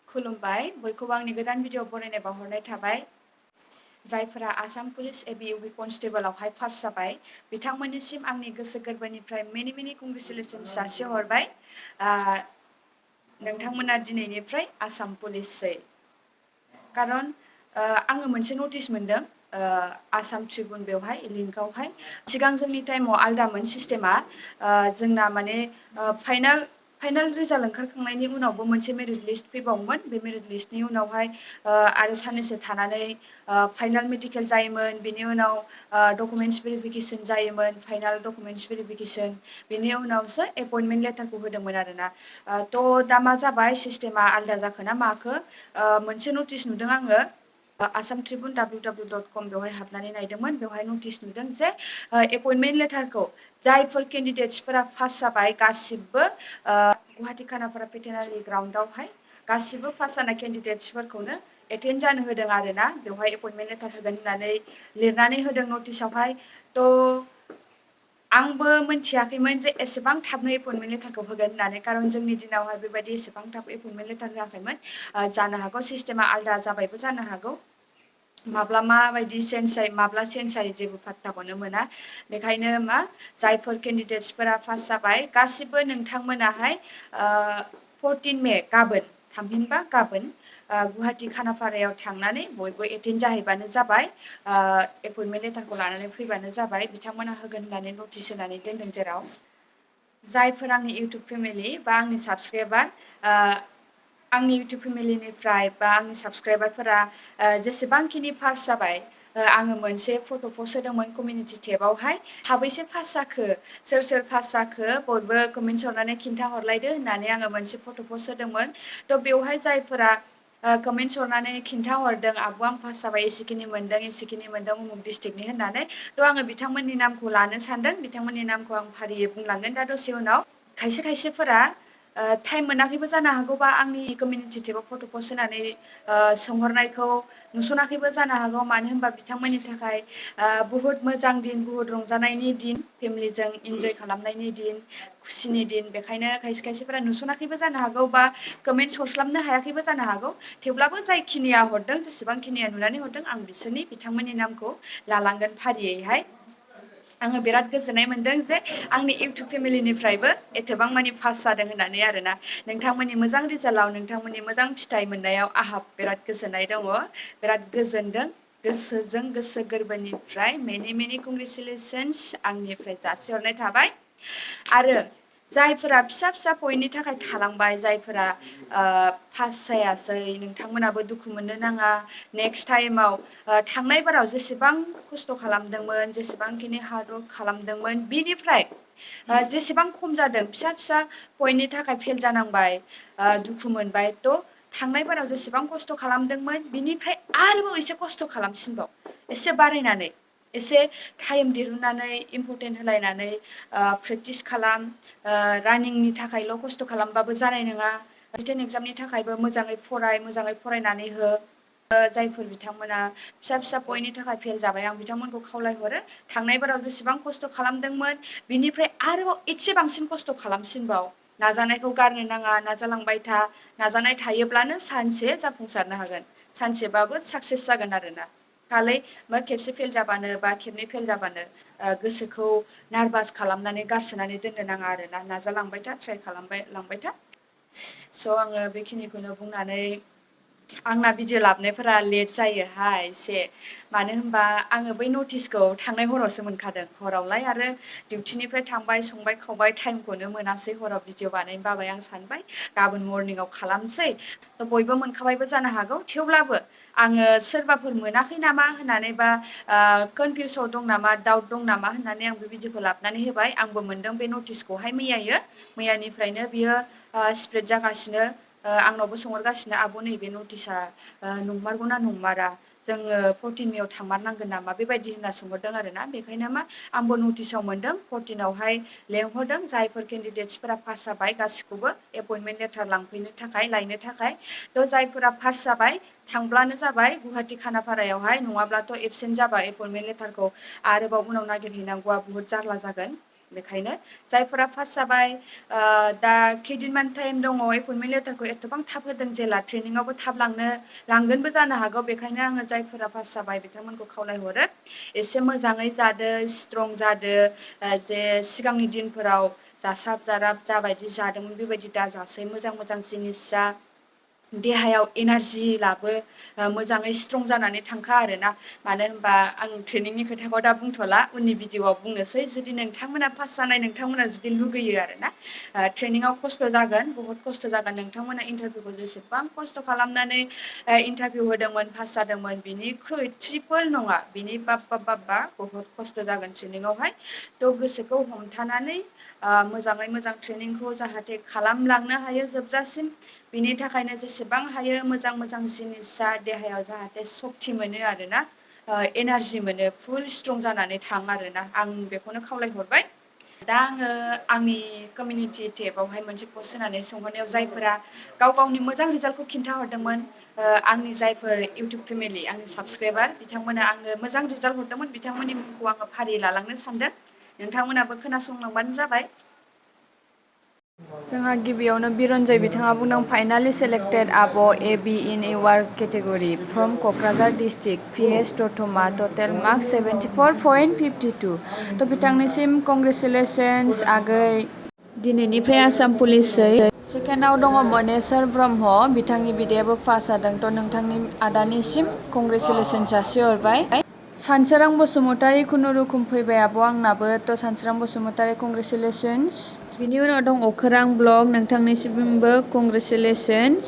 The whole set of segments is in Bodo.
खुलुमबाय बयखौबो आंनि गोदान भिडिअ बरायनाय बावहरनाय थाबाय जायफोरा आसाम पुलिस एबि इउबि कनस्टेबलावहाय पास जाबाय बिथांमोननिसिम आंनि गोसो गोरबोनिफ्राय मेनि कंग्रेचुलेसन्स जासिहरबाय नोंथांमोना दिनैनिफ्राय आसाम पुलिससै खारन आङो मोनसे नटिस मोनदों आसाम ट्रिबुन बेवहाय लिंकआवहाय सिगां जोंनि टाइमाव आलदामोन सिस्टेमा जोंना माने फाइनाल रिजाल्ट ओंखारखांनायनि उनावबो मोनसे मेरिट लिस्ट फैबावोमोन बे मेरिट लिस्टनि उनावहाय आरो साननैसो थानानै फाइनाल मेडिकेल जायोमोन बेनि उनाव डकुमेन्टस भेरिफिकेसन जायोमोन फाइनाल डकुमेन्टस भेरिफिकेसन बेनि उनावसो एपइन्टमेन्ट लेटारखौ होदोंमोन आरोना थ' दा मा जाबाय सिस्टेमा आलदा जाखो ना माखो मोनसे नटिस नुदों आङो आसाम ट्रिबुन www.com बेवहाय हाबनानै नायदोंमोन बेवहाय नटिस नुदों जे एपइन्टमेन्ट लेटारखौ जायफोर केन्डिडेट्सफोरा पास जाबाय गासिबो गुवाहाटि खानापारा भेटेनारि ग्राउन्डआवहाय गासिबो पास जानाय केन्डिडेट्सफोरखौनो एटेन्ड जानो होदों आरोना बेवहाय एपइन्टमेन्ट लेटार होगोन होननानै लिरनानै होदों नटिसावहाय थ' आंबो मिथियाखैमोन जे एसेबां थाबनो एपइन्टमेन्ट लेटारखौ होगोन होननानै खारन जोंनि दिनावहाय बेबायदि एसेबां थाब एपइन्टमेन्ट लेटार होआखैमोन जानो हागौ सिस्टेमा आलदा जाबायबो जानो हागौ माब्ला माबायदि चेन्ज जायो माब्ला चेन्ज जायो जेबो पात्ताखौनो मोना बेखायनो मा जायफोर केन्डिडेट्सफोरा पास जाबाय गासिबो नोंथांमोनाहाय 14 मे गाबोन थामहिनबा गाबोन गुवाहाटि खानापारायाव थांनानै बयबो एटेन्ड जाहैबानो जाबाय एपइन्टमेन्ट लेटारखौ लानानै फैबानो जाबाय बिथांमोना होगोन होननानै नटिस होनानै दोनदों जेराव जायफोर आंनि इउटुब फेमिलि बा आंनि साबसक्राइबार आंनि इउटुब फेमिलिनिफ्राय बा आंनि साबसक्राइबारफोरा जेसेबांखिनि पास जाबाय आङो मोनसे फट' पस्ट होदोंमोन कमिउनिटि टेबावहाय साबैसे पास जाखो सोर सोर पास जाखो बयबो कमेन्ट्स हरनानै खिन्थाहरलायदो होननानै आङो मोनसे फट' पस्ट होदोंमोन थ' बेवहाय जायफोरा कमेन्ट्स हरनानै खिन्थाहरदों आब' आं पास जाबाय एसेखिनि मोन्दों उमुक डिस्ट्रिक्टनि होननानै थ' आङो बिथांमोननि नामखौ लानो सानदों बिथांमोननि नामखौ आं फारियै बुंलांगोन दा दसे उनाव खायसेफोरा टाइम मोनाखैबो जानो हागौ बा आंनि कमिउनिटि टेबाव फट' पस्ट होनानै सोंहरनायखौ नुसनाखैबो जानो हागौ मानो होनबा बिथांमोननि थाखाय बुहुत मोजां दिन बुहुत रंजानायनि दिन फेमिलिजों इन्जय खालामनायनि दिन खुसिनि दिन बेखायनो खायसेफोरा नुसनाखैबो जानो हागौ बा कमेन्ट्स हरस्लाबनो हायाखैबो जानो हागौ थेवब्लाबो जायखिनिया हरदों जेसेबांखिनिया नुनानै हरदों आं बिथांमोननि नामखौ लालांगोन फारियैहाय आङो बिराद गोजोननाय मोनदों जे आंनि इउटुब फेमिलिनिफ्रायबो एथबां मानि पास जादों होननानै आरोना नोंथांमोननि मोजां रिजाल्टआव नोंथांमोननि मोजां फिथाइ मोननायाव आंहा बिराद गोजोननाय दङ बिराद गोजोनदों गोसोजों गोसो गोरबोनिफ्राय मेनि कंग्रेचुलेसन्स आंनिफ्राय जासिहरनाय थाबाय आरो जायफोरा फिसा पइन्टनि थाखाय थालांबाय जायफोरा पास जायासै नोंथांमोनाबो दुखु मोननो नाङा नेक्स्ट टाइमाव थांनाय बाराव जेसेबां खस्थ' खालामदोंमोन जेसेबांखिनि हार्डवर्क खालामदोंमोन बिनिफ्राय जेसेबां खम जादों फिसा पइन्टनि थाखाय फेल जानांबाय दुखु मोनबाय थ' थांनाय बाराव जेसेबां खस्थ' खालामदोंमोन बिनिफ्राय आरोबाव एसे खस्थ' खालामसिनबाव एसे बारायनानै एसे टाइम दिहुननानै इम्परटेन्ट होलायनानै प्रेक्टिस खालाम रानिंनि थाखायल' खस्थ' खालामबाबो जानाय नङा रिटेन एग्जामनि थाखायबो मोजाङै फरायनानै हो जायफोर बिथांमोना फिसा पइन्टनि थाखाय फेल जाबाय आं बिथांमोनखौ खावलायहरो थांनाय बाराव जेसेबां खस्थ' खालामदोंमोन बिनिफ्राय आरोबाव एसे बांसिन खस्थ' खालामसिनबाव नाजानायखौ गारनो नाङा नाजालांबाय था नाजानाय थायोब्लानो सानसे जाफुंसारनो हागोन सानसेबाबो साक्सेस जागोन आरोना खालि खेबसे फेल जाबानो बा खेबनै फेल जाबानो गोसोखौ नार्भास खालामनानै गारसोनानै दोननो नाङा आरोना नाजालांबाय था ट्राइ खालामबाय लांबाय था स' आङो बेखिनिखौनो बुंनानै आंना भिडिअ लाबोनायफोरा लेट जायोहाय एसे मानो होनबा आङो बै नटिसखौ थांनाय हरावसो मोनखादों हरावलाय आरो डिउटिनिफ्राय थांबाय संबाय खावबाय टाइमखौनो मोनासै हराव भिडिअ बानायनो बाबाय आं सानबाय गाबोन मर्निंआव खालामसै थ' बयबो मोनखाबायबो जानो हागौ थेवब्लाबो आङो सोरबाफोर मोनाखै नामा होननानै बा कनफिउसाव दं नामा डाउट दं नामा होननानै आं बे भिडिअखौ लाबोनानै होबाय आंबो मोनदों बे नटिसखौहाय मैयानिफ्रायनो बियो स्प्रेड जागासिनो आंनावबो सोंहरगासिनो आब' नैबे नटिसा नंमारगौना नंमारा जोङो 14 मेआव थांमारनांगोन नामा बेबायदि होनना सोंहरदों आरोना बेखायनो आंबो नटिसाव मोनदों 14आवहाय लेंहरदों जायफोर केन्डिडेट्सफोरा पास जाबाय गासिखौबो एपइन्टमेन्ट लेटार लायनो थाखाय थ' जायफोरा पास जाबाय थांब्लानो जाबाय गुवाहाटि खानापारायावहाय नङाब्लाथ' एबसेन्ट जाबाय एपइन्टमेन्ट लेटारखौ आरोबाव उनाव नागिरहैनांगौआ बुहुत जारला जागोन बेखायनो जायफोरा पास जाबाय दा खैदिनमान टाइम दङ एपइन्टमेन्ट लेटारखौ एथबां थाब होदों जेला ट्रेनिंआवबो थाब लांगोनबो जानो हागौ। बेखायनो आङो जायफोरा पास जाबाय बिथांमोनखौ खावलायहरो एसे मोजाङै जादो, स्ट्रं जादो, जे सिगांनि दिनफोराव जासाब जाराब जाबायदि जादोंमोन बेबायदि दाजासै, मोजां मोजां जिनिस जा, देहायाव एनारजि लाबो, मोजाङै स्ट्रं जानानै थांखा आरोना। मानो होनबा आं ट्रेनिंनि खोथाखौ दा बुंथ'ला, उननि भिडिअआव बुंनोसै। जुदि नोंथांमोना पास जानाय नोंथांमोना जुदि लुगैयो आरोना, ट्रेनिंआव खस्थ' जागोन, बहुत खस्थ' जागोन। नोंथांमोना इन्टारभिउखौ जेसेबां खस्थ' खालामनानै इन्टारभिउ होदोंमोन, पास जादोंमोन, बिनिख्रुइ ट्रिपोल नङा, बिनि बाब्बा बहुत खस्थ' जागोन ट्रेनिंआवहाय। थ' गोसोखौ हमथानानै मोजाङै मोजां ट्रेनिंखौ जाहाथे खालामलांनो हायो जोबजासिम, बिनि थाखायनो जेसेबां हायो मोजां मोजां जिनिस जा, देहायाव जाहाथे सक्ति मोनो आरोना, एनारजि मोनो, फुल स्ट्रं जानानै थां आरोना, आं बेखौनो खावलायहरबाय। दा आङो आंनि कमिउनिटि टेबावहाय मोनसे पस्ट होनानै सोंहरनायाव जायफोरा गाव गावनि मोजां रिजाल्टखौ खिन्थाहरदोंमोन, आंनि जायफोर इउटुब फेमिलि, आंनि साबसक्राइबार, बिथांमोना आंनो मोजां रिजाल्ट हरदोंमोन, बिथांमोननि मुंखौ आङो फारि लालांनो सानदों। नोंथांमोनाबो खोनासंलांबानो जाबाय। जोंहा गिबियावनो बिरन्जय बिथाङा बुंदों, फाइनालि सेलेक्टेड आब' A B in your category from Kokrajhar district PS Dotma, total marks 74.52। थ' बिथांनिसिम कंग्रेचुलेसन्स आगै। दिनैनिफ्राय आसाम पुलिसै। सेकेन्डआव दङ मनेस्वर ब्रह्म, बिथांनि बिदायाबो पास जादों। थ' नोंथांनि आदानिसिम कंग्रेचुलेसन्स जासिहरबाय। सानसोरां बसुमतारी खुनुरुखुम फैबाय आब' आंनाबो। थ' सानसोरां बसुमतारी कंग्रेचुलेसन्स। बिनि उनाव दं अखोरां ब्लग, नोंथांनिसिमबो कंग्रेचुलेसन्स।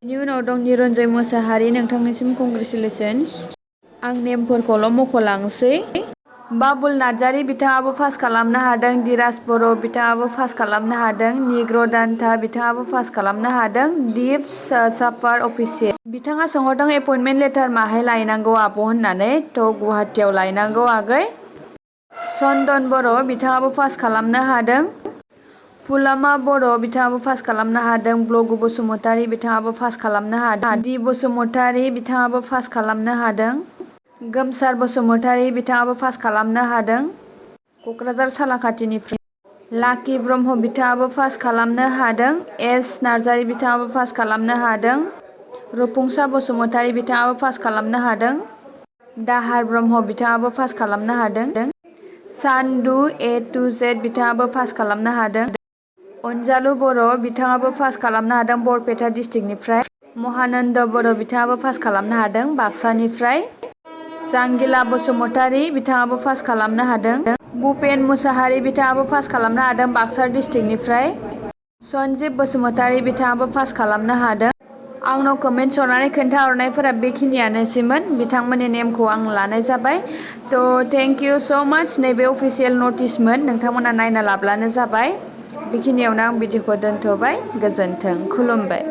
बिनि उनाव दं निरन्जय मोसाहारि, नोंथांनिसिम कंग्रेचुलेसन्स। आं नेमफोरखौल' मख'लांसै। बाबुल नार्जारि बिथाङाबो पास खालामनो हादों। दिराज बर' बिथाङाबो पास खालामनो हादों। निग्र दान्था बिथाङाबो पास खालामनो हादों। दिप सापार अफिसियेल बिथाङा सोंहरदों एपइन्टमेन्ट लेटार माहाय लायनांगौ आब' होननानै। थ' गुवाहाटियाव लायनांगौ आगै। चन्दन बर' बिथाङाबो पास खालामनो हादों। फुलामा बर' बिथाङाबो पास खालामनो हादों। ब्लगु बसुमतारी बिथाङाबो पास खालामनो हादों। दि बसुमतारी बिथाङाबो पास खालामनो हादों। गोमसार बसुमतारी बिथाङाबो पास खालामनो हादों क'क्राझार सालाकाथिनिफ्राय। लाकि ब्रह्म बिथाङाबो पास खालामनो हादों। एस नार्जारि बिथाङाबो पास खालामनो हादों। रुपुंसा बसुमतारी बिथाङाबो पास खालामनो हादों। दाहार ब्रह्म बिथाङाबो पास खालामनो हादों। सान्दु ए टु जेड बिथाङाबो पास खालामनो हादों। अनजालु बर' बिथाङाबो पास खालामनो हादों बरपेटा डिस्ट्रिक्टनिफ्राय। महानन्द बर' बिथाङाबो पास खालामनो हादों बाक्सानिफ्राय। जांगिला बसुमतारी बिथाङाबो पास खालामनो हादों। भुपेन मुसाहारि बिथाङाबो पास खालामनो हादों बाक्सा डिस्ट्रिक्टनिफ्राय। सन्जिब बसुमतारी बिथाङाबो पास खालामनो हादों। आंनाव कमेन्ट्स हरनानै खोन्थाहरनायफोरा बेखिनियानोसैमोन। बिथांमोननि नेमखौ आं लानाय जाबाय। थ' थेंक इउ स' माच। नैबे अफिसियेल नटिसमोन, नोंथांमोना नायना लाब्लानो जाबाय। बेखिनियावनो आं भिडिअखौ दोनथ'बाय। गोजोन्थों, खुलुमबाय।